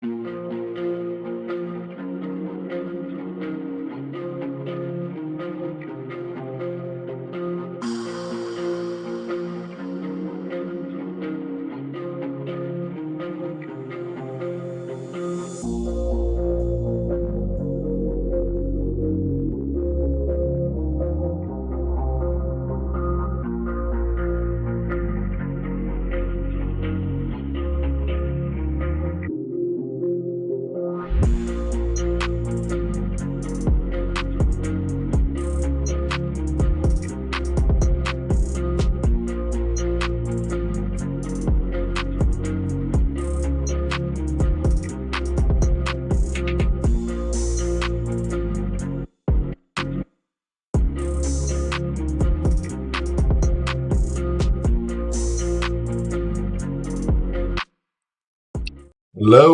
Hello,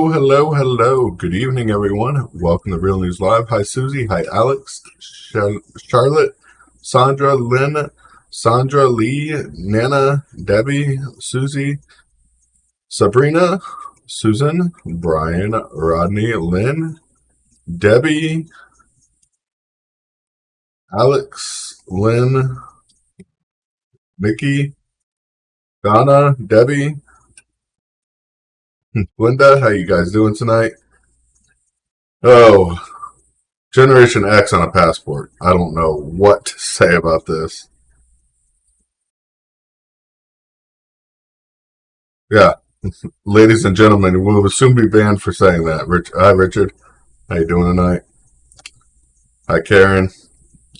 hello, hello. Good evening, everyone. Welcome to Real News Live. Hi, Susie. Hi, Alex, Charlotte, Sandra, Lynn, Sandra, Lee, Nana, Debbie, Susie, Sabrina, Susan, Brian, Rodney, Lynn, Debbie, Alex, Lynn, Nikki, Donna, Debbie, Linda. How you guys doing tonight? Oh, Generation X on a passport. I don't know what to say about this. Yeah, ladies and gentlemen, we will soon be banned for saying that. Hi, Richard. How you doing tonight? Hi, Karen.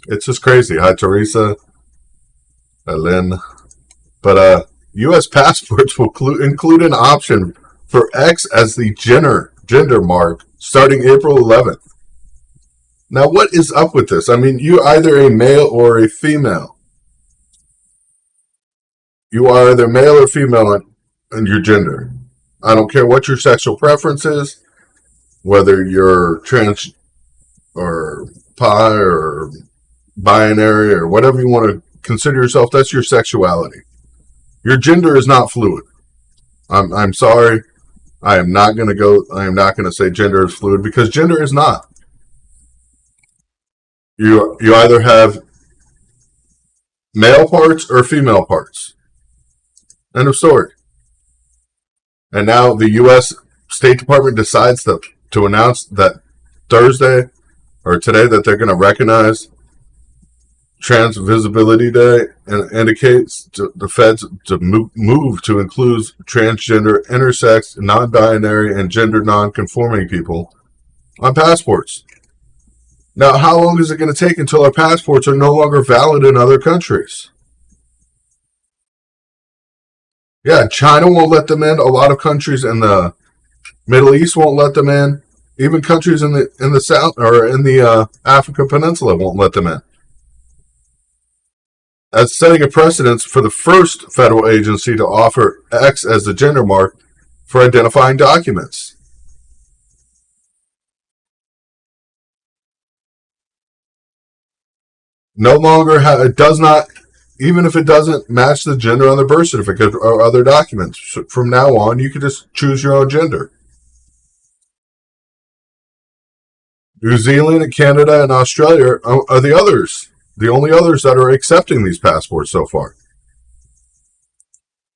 It's just crazy. Hi, Teresa. Hi, Lynn. But U.S. passports will include an option for X as the gender mark starting April 11th. Now, what is up with this? I mean, you're either a male or a female. You are either male or female in your gender. I don't care what your sexual preference is, whether you're trans or pi or binary or whatever you want to consider yourself. That's your sexuality. Your gender is not fluid. I'm sorry. I am not going to say gender is fluid because gender is not. You either have male parts or female parts. End of story. And now the U.S. State Department decides to announce that Thursday or today that they're going to recognize Trans Visibility Day, and indicates the feds to move to include transgender, intersex, non-binary, and gender non-conforming people on passports. Now, how long is it going to take until our passports are no longer valid in other countries? Yeah, China won't let them in. A lot of countries in the Middle East won't let them in. Even countries in the South or in the Africa Peninsula won't let them in. As setting a precedence for the first federal agency to offer X as the gender mark for identifying documents. No longer, it does not, even if it doesn't match the gender on the birth certificate or other documents. From now on, you can just choose your own gender. New Zealand and Canada and Australia are the others. The only others that are accepting these passports so far.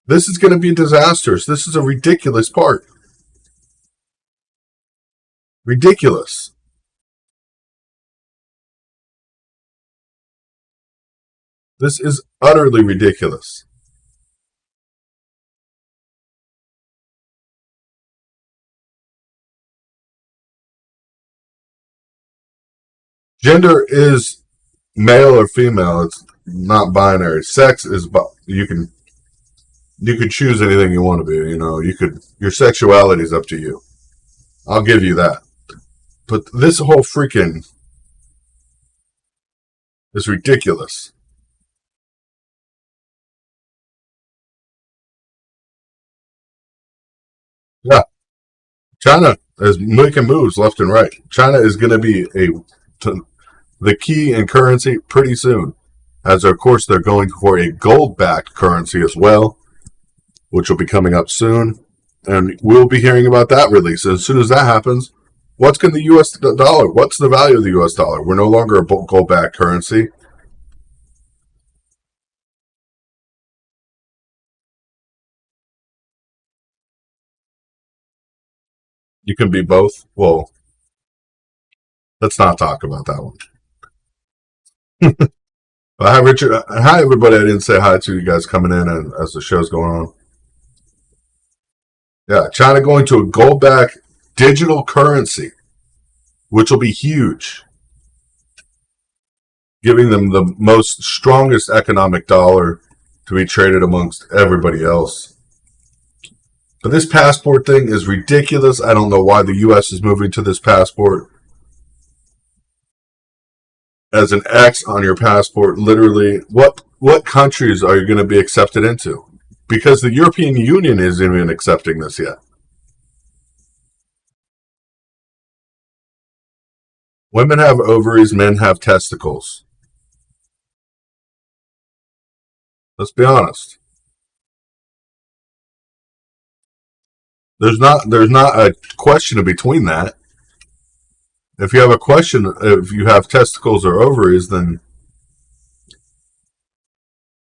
This is going to be disastrous. This is a ridiculous part. Ridiculous. This is utterly ridiculous. Gender is male or female. It's not binary. Sex is you can choose anything you want to be. Your sexuality is up to you. I'll give you that. But this whole freaking is ridiculous. Yeah, China is making moves left and right. China is going to be the key in currency pretty soon. As of course they're going for a gold-backed currency as well, which will be coming up soon. and we'll be hearing about that release. And as soon as that happens, what's going the U.S. dollar? What's the value of the U.S. dollar? We're no longer a gold-backed currency. You can be both. Well, let's not talk about that one. Hi, Richard. Hi, everybody. I didn't say hi to you guys coming in and as the show's going on. Yeah, China going to a gold-backed digital currency, which will be huge, giving them the most strongest economic dollar to be traded amongst everybody else. But this passport thing is ridiculous. I don't know why the U.S. is moving to this passport. As an X on your passport, literally, what countries are you going to be accepted into? Because the European Union isn't even accepting this yet. Women have ovaries, men have testicles. Let's be honest. There's not a question between that. If you have a question, if you have testicles or ovaries, then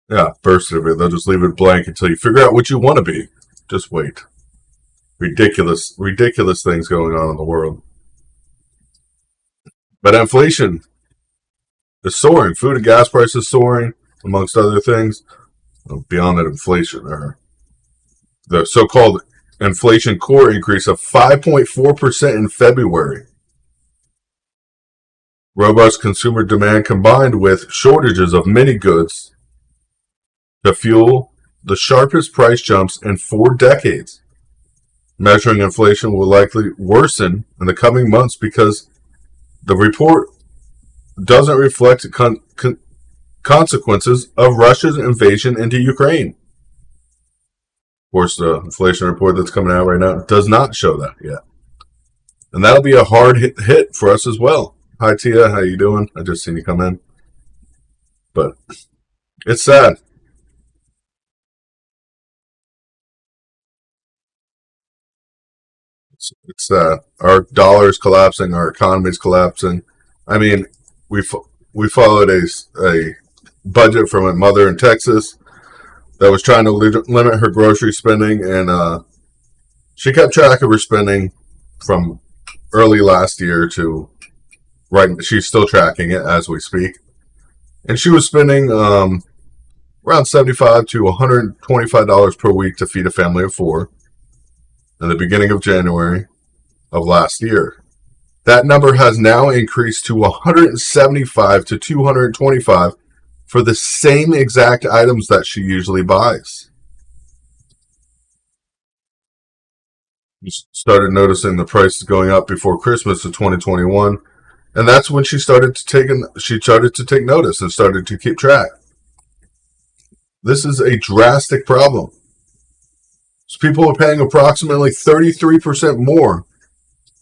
yeah, birth certificate. They'll just leave it blank until you figure out what you want to be. Just wait. Ridiculous things going on in the world. But inflation is soaring. Food and gas prices soaring, amongst other things. Beyond that, inflation, or the so-called inflation core increase of 5.4% in February. Robust consumer demand combined with shortages of many goods to fuel the sharpest price jumps in 4 decades. Measuring inflation will likely worsen in the coming months because the report doesn't reflect consequences of Russia's invasion into Ukraine. Of course, the inflation report that's coming out right now does not show that yet. And that'll be a hard hit for us as well. Hi, Tia. How you doing? I just seen you come in. But it's sad. It's our dollar is collapsing. Our economy is collapsing. I mean, we followed a budget from a mother in Texas that was trying to limit her grocery spending, and she kept track of her spending from early last year to right. She's still tracking it as we speak, and she was spending around $75 to $125 per week to feed a family of 4 in the beginning of January of last year. That number has now increased to $175 to $225 for the same exact items that she usually buys. You started noticing the prices going up before Christmas of 2021, and that's when she started to take notice and started to keep track. This is a drastic problem. So people are paying approximately 33% more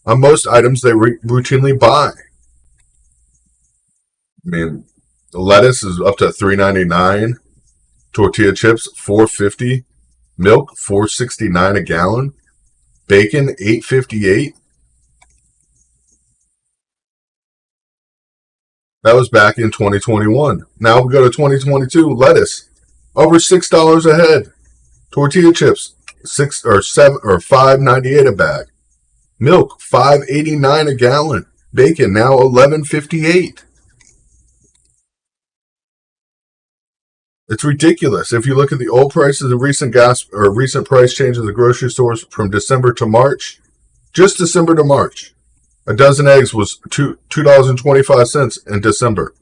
on most items they routinely buy. I mean, the lettuce is up to $3.99, tortilla chips $4.50, milk $4.69 a gallon, bacon $8.58. That was back in 2021. Now we go to 2022. Lettuce over $6 a head. Tortilla chips $5.98 a bag. Milk $5.89 a gallon. Bacon now $11.58. It's ridiculous. If you look at the old prices of recent price changes at the grocery stores from December to March, just December to March, a dozen eggs was $2.25 in December,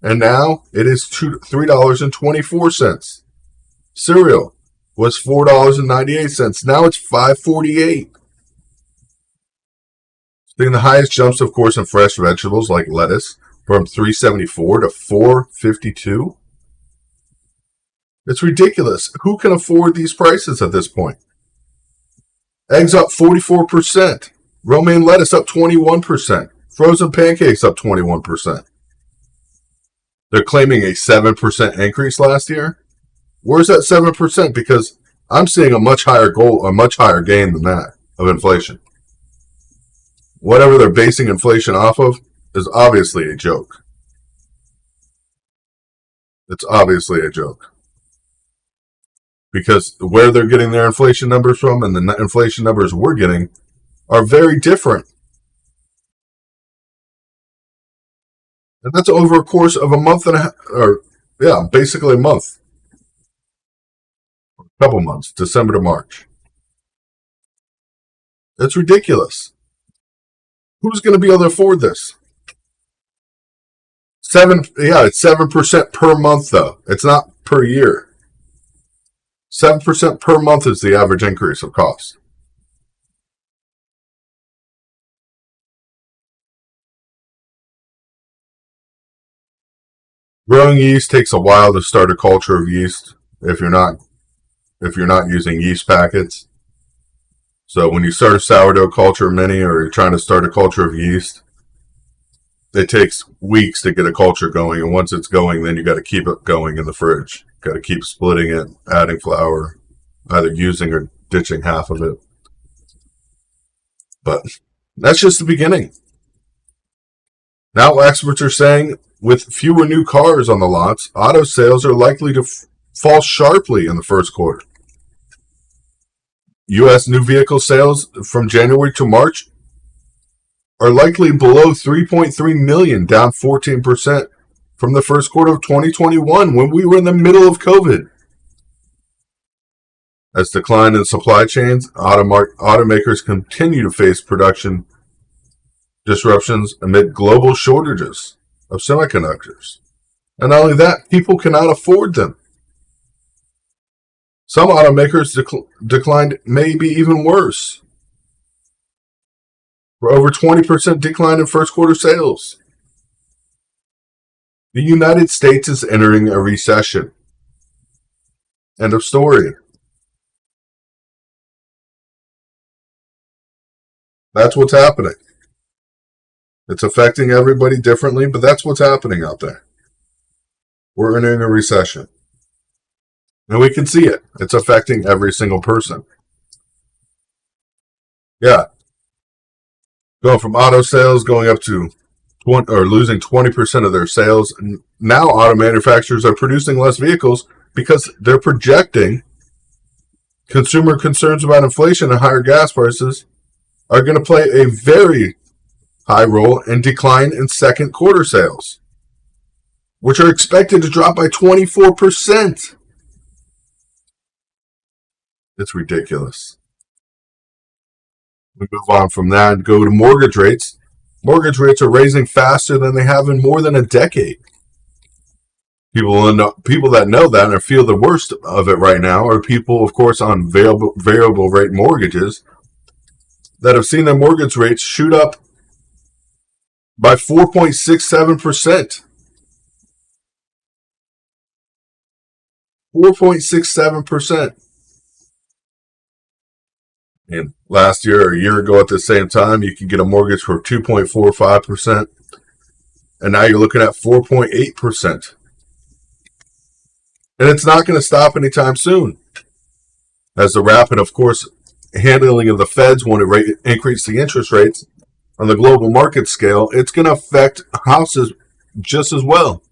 and now it is $3.24. Cereal was $4.98. Now it's $5.48. Seeing the highest jumps, of course, in fresh vegetables like lettuce from $3.74 to $4.52. It's ridiculous. Who can afford these prices at this point? Eggs up 44%. Romaine lettuce up 21%. Frozen pancakes up 21%. They're claiming a 7% increase last year. Where's that 7%? Because I'm seeing a much higher gain than that of inflation. Whatever they're basing inflation off of is obviously a joke. It's obviously a joke. Because where they're getting their inflation numbers from and the inflation numbers we're getting are very different. And that's over a course of a month and a half, or basically a month. A couple months, December to March. It's ridiculous. Who's going to be able to afford this? It's 7% per month though. It's not per year. 7% per month is the average increase of cost. Growing yeast takes a while to start a culture of yeast if you're not using yeast packets. So when you start a sourdough culture mini or you're trying to start a culture of yeast, it takes weeks to get a culture going, and once it's going, then you got to keep it going in the fridge. Got to keep splitting it, adding flour, either using or ditching half of it. But that's just the beginning. Now experts are saying with fewer new cars on the lots, auto sales are likely to fall sharply in the first quarter. U.S. new vehicle sales from January to March are likely below 3.3 million, down 14% from the first quarter of 2021 when we were in the middle of COVID. As decline in supply chains, automakers continue to face production disruptions amid global shortages of semiconductors. And not only that, people cannot afford them. Some automakers declined maybe even worse. For over 20% decline in first quarter sales. The United States is entering a recession. End of story. That's what's happening. It's affecting everybody differently, but that's what's happening out there. We're entering a recession. And we can see it. It's affecting every single person. Yeah. Going from auto sales going up to losing 20% of their sales. Now auto manufacturers are producing less vehicles because they're projecting consumer concerns about inflation and higher gas prices are going to play a very high role in decline in second quarter sales, which are expected to drop by 24%. It's ridiculous. We move on from that and go to mortgage rates. Mortgage rates are raising faster than they have in more than a decade. People that know that and feel the worst of it right now are people, of course, on variable rate mortgages that have seen their mortgage rates shoot up by 4.67%. 4.67%. And last year or a year ago at the same time, you could get a mortgage for 2.45%. And now you're looking at 4.8%. And it's not going to stop anytime soon. As the rapid, of course, handling of the Feds want to increase the interest rates on the global market scale, it's going to affect houses just as well.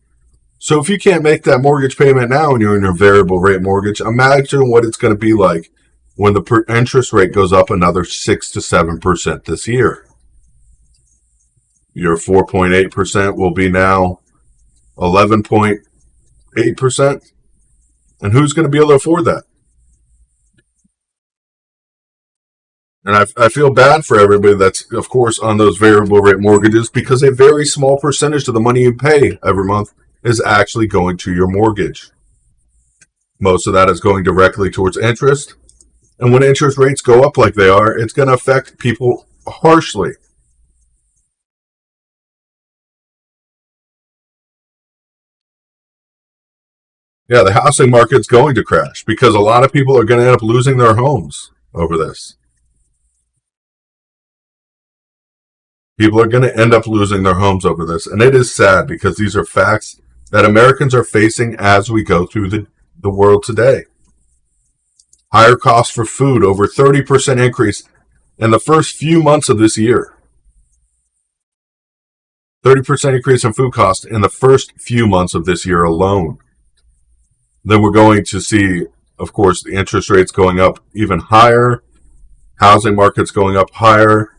So if you can't make that mortgage payment now and you're in a variable rate mortgage, imagine what it's going to be like when the interest rate goes up another 6 to 7% this year. Your 4.8% will be now 11.8%. And who's going to be able to afford that? And I feel bad for everybody that's, of course, on those variable rate mortgages because a very small percentage of the money you pay every month is actually going to your mortgage. Most of that is going directly towards interest. And when interest rates go up like they are, it's going to affect people harshly. Yeah, the housing market's going to crash because a lot of people are going to end up losing their homes over this. People are going to end up losing their homes over this. And it is sad because these are facts that Americans are facing as we go through the world today. Higher costs for food, over 30% increase in the first few months of this year. 30% increase in food costs in the first few months of this year alone. Then we're going to see, of course, the interest rates going up even higher, housing markets going up higher.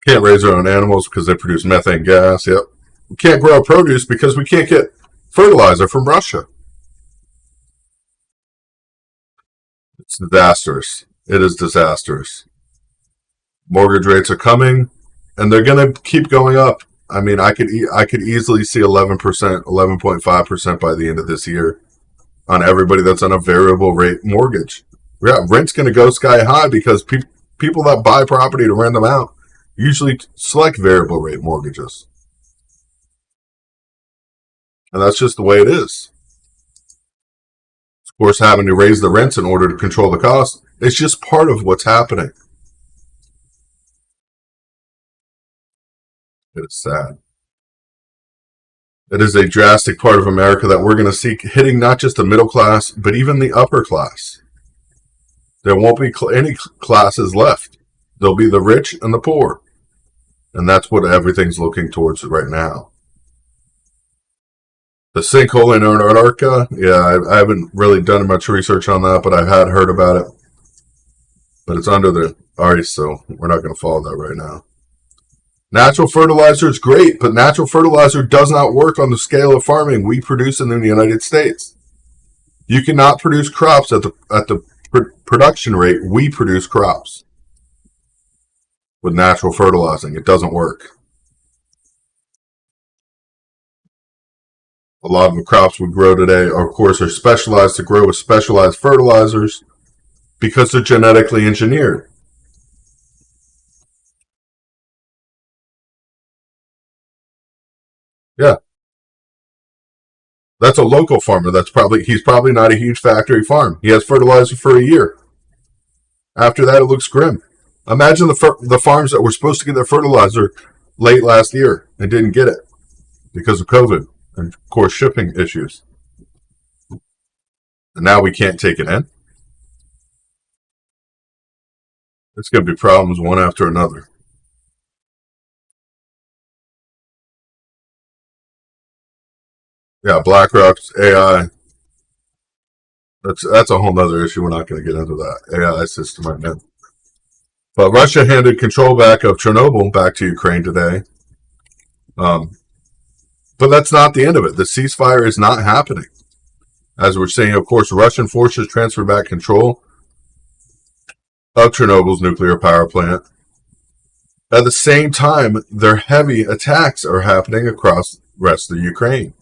Can't raise our own animals because they produce methane gas. Yep. We can't grow our produce because we can't get fertilizer from Russia. It's disastrous. It is disastrous. Mortgage rates are coming, and they're going to keep going up. I mean, I could easily see 11%, 11.5% by the end of this year on everybody that's on a variable rate mortgage. Yeah, rent's going to go sky high because people that buy property to rent them out usually select variable rate mortgages. And that's just the way it is. Of course, having to raise the rents in order to control the cost, it's just part of what's happening. It is sad. It is a drastic part of America that we're going to see hitting not just the middle class, but even the upper class. There won't be any classes left. There'll be the rich and the poor. And that's what everything's looking towards right now. The sinkhole in Antarctica, yeah, I haven't really done much research on that, but I had heard about it. But it's under the ice, so we're not going to follow that right now. Natural fertilizer is great, but natural fertilizer does not work on the scale of farming we produce in the United States. You cannot produce crops at the production rate we produce crops with natural fertilizing. It doesn't work. A lot of the crops we grow today, of course, are specialized to grow with specialized fertilizers because they're genetically engineered. Yeah. That's a local farmer. He's probably not a huge factory farm. He has fertilizer for a year. After that, it looks grim. Imagine the farms that were supposed to get their fertilizer late last year and didn't get it because of COVID and, of course, shipping issues. And now we can't take it in. It's going to be problems one after another. Yeah, BlackRock's AI. That's a whole nother issue. We're not going to get into that AI system right now. But Russia handed control back of Chernobyl back to Ukraine today. But that's not the end of it. The ceasefire is not happening. As we're seeing, of course, Russian forces transfer back control of Chernobyl's nuclear power plant. At the same time, their heavy attacks are happening across the rest of Ukraine.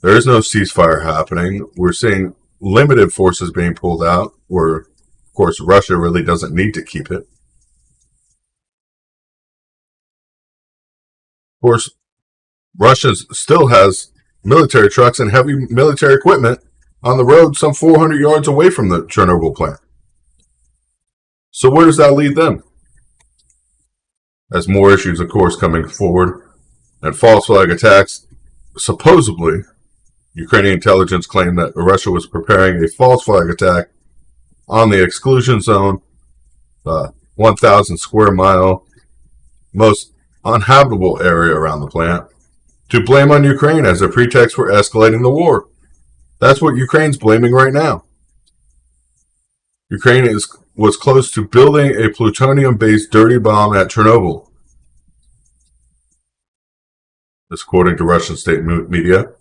There is no ceasefire happening. We're seeing limited forces being pulled out, where, of course, Russia really doesn't need to keep it. Of course, Russia still has military trucks and heavy military equipment on the road some 400 yards away from the Chernobyl plant. So where does that lead them? As more issues, of course, coming forward, and false flag attacks, supposedly, Ukrainian intelligence claimed that Russia was preparing a false flag attack on the exclusion zone, 1,000 square mile, most uninhabitable area around the plant, to blame on Ukraine as a pretext for escalating the war. That's what Ukraine's blaming right now. Ukraine was close to building a plutonium-based dirty bomb at Chernobyl. This according to Russian state media.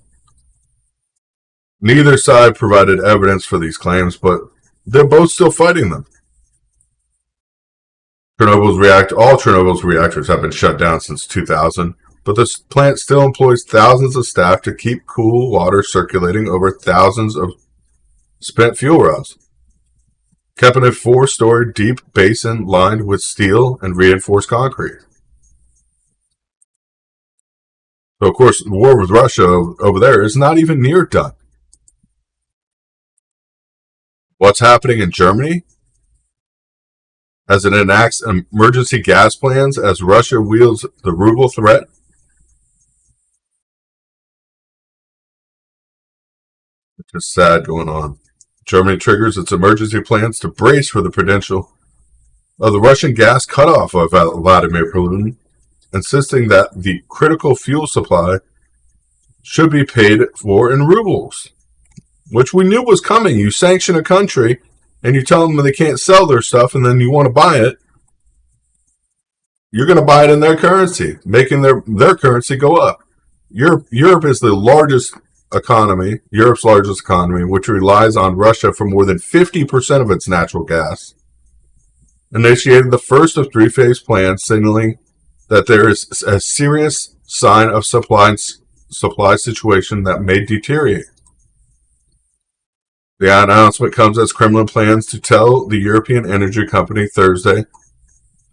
Neither side provided evidence for these claims, but they're both still fighting them. All Chernobyl's reactors have been shut down since 2000, but this plant still employs thousands of staff to keep cool water circulating over thousands of spent fuel rods, kept in a 4-story deep basin lined with steel and reinforced concrete. So, of course, the war with Russia over there is not even near done. What's happening in Germany? As it enacts emergency gas plans as Russia wields the ruble threat. It's sad going on. Germany triggers its emergency plans to brace for the potential of the Russian gas cutoff of Vladimir Putin, insisting that the critical fuel supply should be paid for in rubles, which we knew was coming. You sanction a country and you tell them they can't sell their stuff, and then you want to buy it. You're going to buy it in their currency, making their currency go up. Europe is the largest economy, Europe's largest economy, which relies on Russia for more than 50% of its natural gas, initiated the first of three-phase plans, signaling that there is a serious sign of supply situation that may deteriorate. The announcement comes as Kremlin plans to tell the European energy company Thursday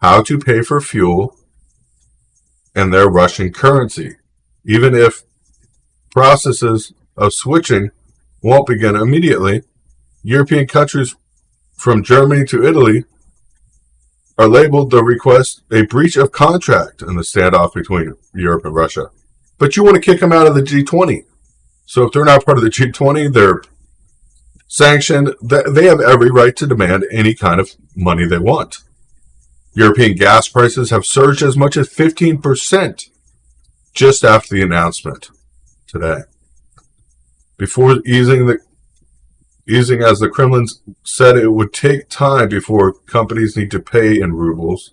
how to pay for fuel in their Russian currency, even if processes of switching won't begin immediately. European countries from Germany to Italy are labeled the request a breach of contract in the standoff between Europe and Russia. But you want to kick them out of the G20. So if they're not part of the G20, they're sanctioned. They have every right to demand any kind of money they want. European gas prices have surged as much as 15% just after the announcement today. Before easing, as the Kremlin said it would take time before companies need to pay in rubles,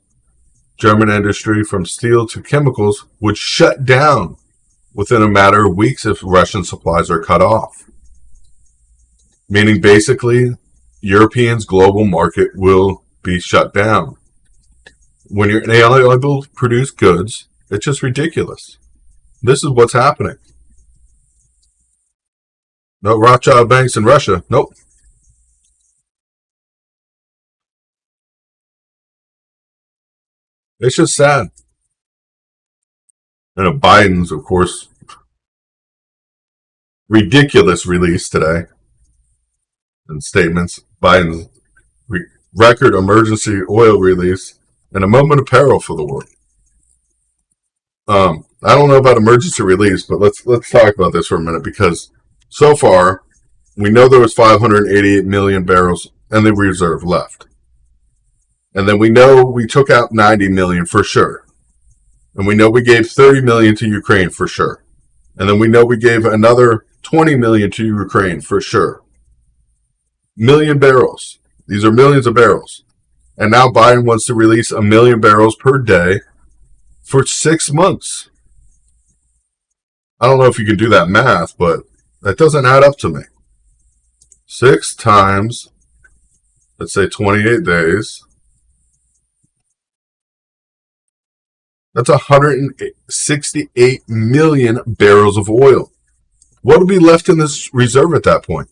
German industry from steel to chemicals would shut down within a matter of weeks if Russian supplies are cut off. Meaning basically, Europeans' global market will be shut down. When you're unable to produce goods, it's just ridiculous. This is what's happening. No Rothschild banks in Russia. Nope. It's just sad. And Biden's, of course, ridiculous release today and statements. Biden's record emergency oil release and a moment of peril for the world. I don't know about emergency release, but let's talk about this for a minute, because so far we know there was 588 million barrels in the reserve left. And then we know we took out 90 million for sure. And we know we gave 30 million to Ukraine for sure. And then we know we gave another 20 million to Ukraine for sure. Million barrels. These are millions of barrels. And now Biden wants to release 1 million barrels per day for 6 months. I don't know if you can do that math, but that doesn't add up to me. 6 times, let's say 28 days. That's 168 million barrels of oil. What would be left in this reserve at that point?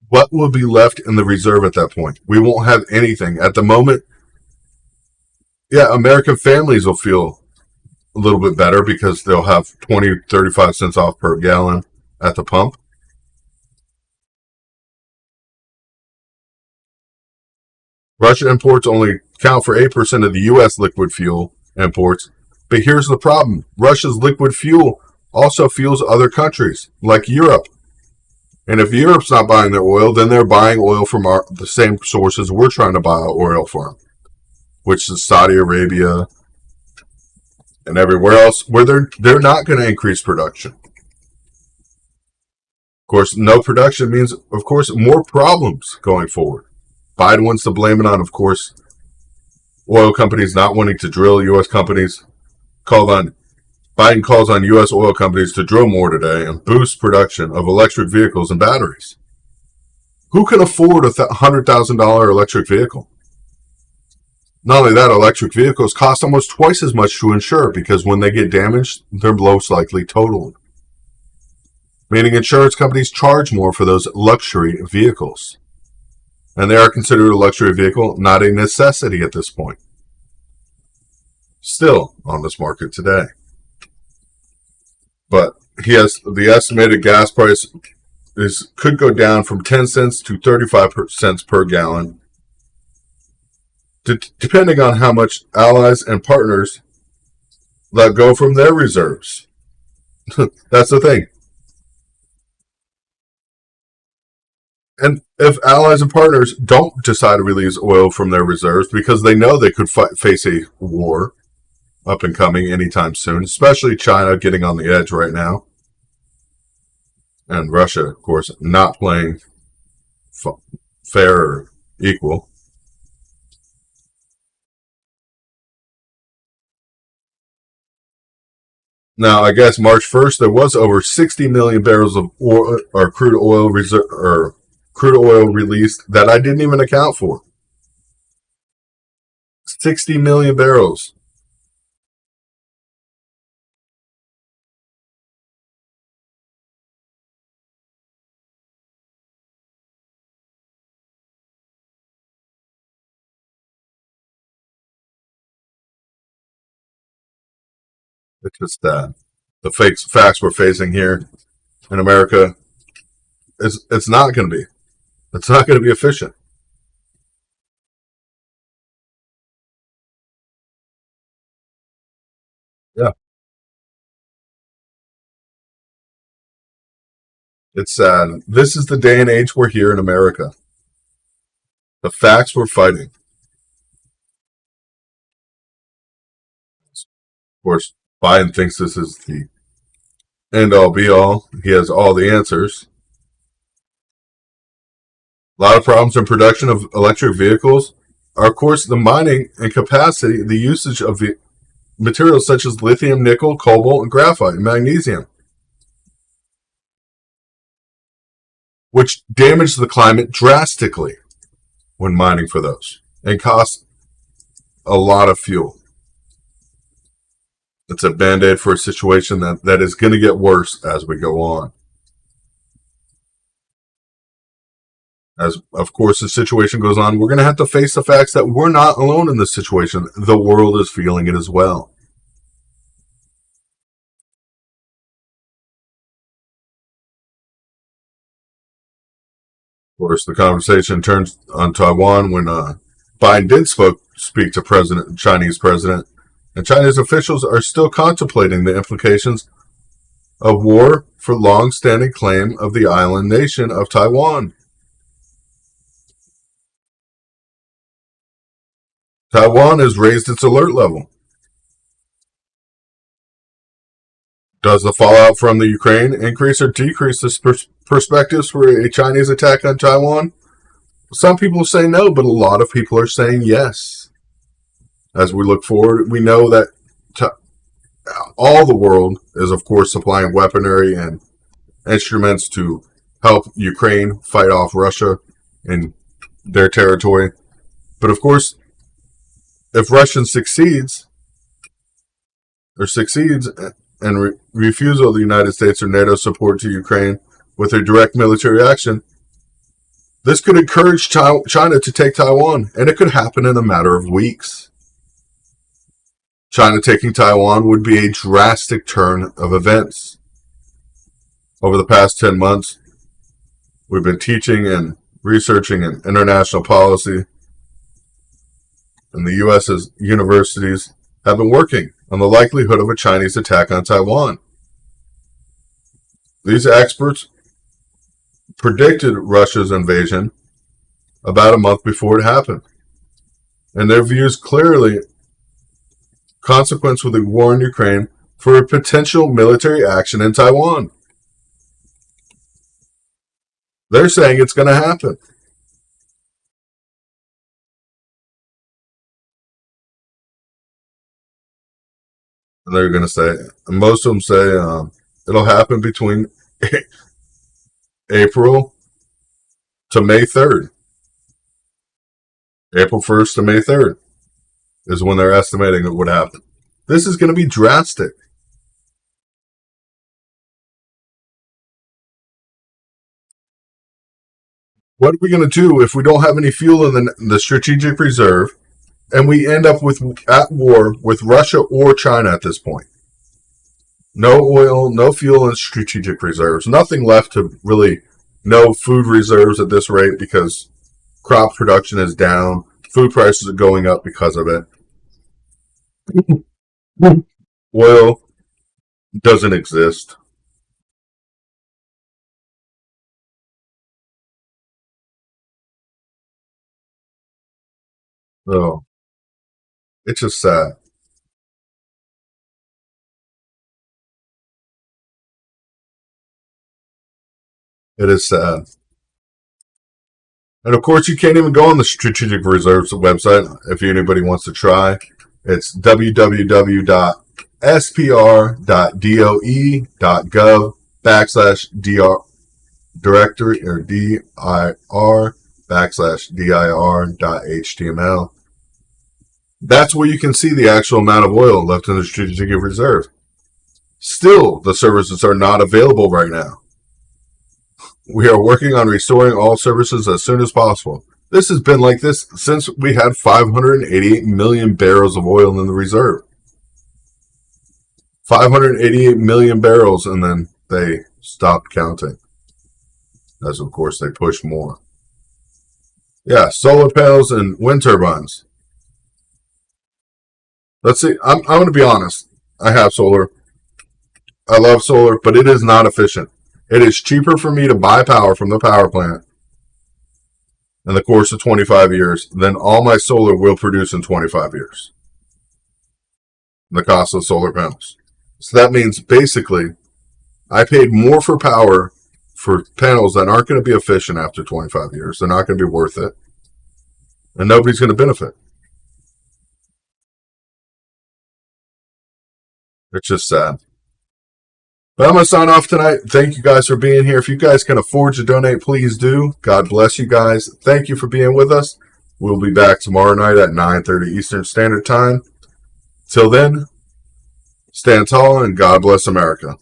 What will be left in the reserve at that point? We won't have anything. At the moment, yeah, American families will feel a little bit better because they'll have 20, 35 cents off per gallon at the pump. Russian imports only account for 8% of the U.S. liquid fuel imports. But here's the problem. Russia's liquid fuel also fuels other countries, like Europe. And if Europe's not buying their oil, then they're buying oil from the same sources we're trying to buy oil from, which is Saudi Arabia and everywhere else, where they're not going to increase production. Of course, no production means, of course, more problems going forward. Biden wants to blame it on, of course, oil companies not wanting to drill. U.S. companies Biden calls on U.S. oil companies to drill more today and boost production of electric vehicles and batteries. Who can afford a $100,000 electric vehicle? Not only that, electric vehicles cost almost twice as much to insure because when they get damaged, they're most likely totaled. Meaning insurance companies charge more for those luxury vehicles. And they are considered a luxury vehicle, not a necessity at this point. Still on this market today. But the estimated gas price could go down from 10 cents to 35 cents per gallon, depending on how much allies and partners let go from their reserves. That's the thing. And if allies and partners don't decide to release oil from their reserves because they know they could face a war up and coming anytime soon, especially China getting on the edge right now, and Russia, of course, not playing fair or equal. Now, I guess March 1st there was over 60 million barrels of oil or crude oil reserve or crude oil released that I didn't even account for. 60 million barrels. It's just that the facts we're facing here in America is it's not going to be. It's not going to be efficient. Yeah, it's sad. This is the day and age we're here in America. The facts we're fighting. Of course, Biden thinks this is the end all be all. He has all the answers. A lot of problems in production of electric vehicles are, of course, the mining and capacity, the usage of the materials such as lithium, nickel, cobalt, and graphite, and magnesium, which damage the climate drastically when mining for those and cost a lot of fuel. It's a band-aid for a situation that is going to get worse as we go on. As, of course, the situation goes on, we're going to have to face the facts that we're not alone in this situation. The world is feeling it as well. Of course, the conversation turns on Taiwan when Biden did speak to Chinese president, and Chinese officials are still contemplating the implications of war for long-standing claim of the island nation of Taiwan. Taiwan has raised its alert level. Does the fallout from the Ukraine increase or decrease the perspectives for a Chinese attack on Taiwan? Some people say no, but a lot of people are saying yes. As we look forward, we know that all the world is, of course, supplying weaponry and instruments to help Ukraine fight off Russia in their territory. But of course, if Russia succeeds and refusal of the United States or NATO support to Ukraine with a direct military action, this could encourage China to take Taiwan, and it could happen in a matter of weeks. China taking Taiwan would be a drastic turn of events. Over the past 10 months, we've been teaching and researching in international policy, and the U.S.'s universities have been working on the likelihood of a Chinese attack on Taiwan. These experts predicted Russia's invasion about a month before it happened, and their views clearly consequence with the war in Ukraine for a potential military action in Taiwan. They're saying it's going to happen. And they're going to say, and most of them say it'll happen between April to May 3rd. April 1st to May 3rd is when they're estimating it would happen. This is going to be drastic. What are we going to do if we don't have any fuel in the strategic reserve and we end up at war with Russia or China at this point? No oil, no fuel in strategic reserves. Nothing left to really, no food reserves at this rate because crop production is down. Food prices are going up because of it. Oil, doesn't exist. So it's just sad. It is sad. And of course, you can't even go on the Strategic Reserves website if anybody wants to try. It's www.spr.doe.gov/dr directory or dir/dir.html. That's where you can see the actual amount of oil left in the Strategic Reserve. Still, the services are not available right now. We are working on restoring all services as soon as possible. This has been like this since we had 588 million barrels of oil in the reserve. 588 million barrels, and then they stopped counting. As of course they push more. Yeah, solar panels and wind turbines. Let's see. I'm going to be honest. I have solar. I love solar, but it is not efficient. It is cheaper for me to buy power from the power plant in the course of 25 years than all my solar will produce in 25 years. The cost of solar panels. So that means basically I paid more for power for panels that aren't going to be efficient after 25 years. They're not going to be worth it. And nobody's going to benefit. It's just sad. But I'm going to sign off tonight. Thank you guys for being here. If you guys can afford to donate, please do. God bless you guys. Thank you for being with us. We'll be back tomorrow night at 9:30 Eastern Standard Time. Till then, stand tall and God bless America.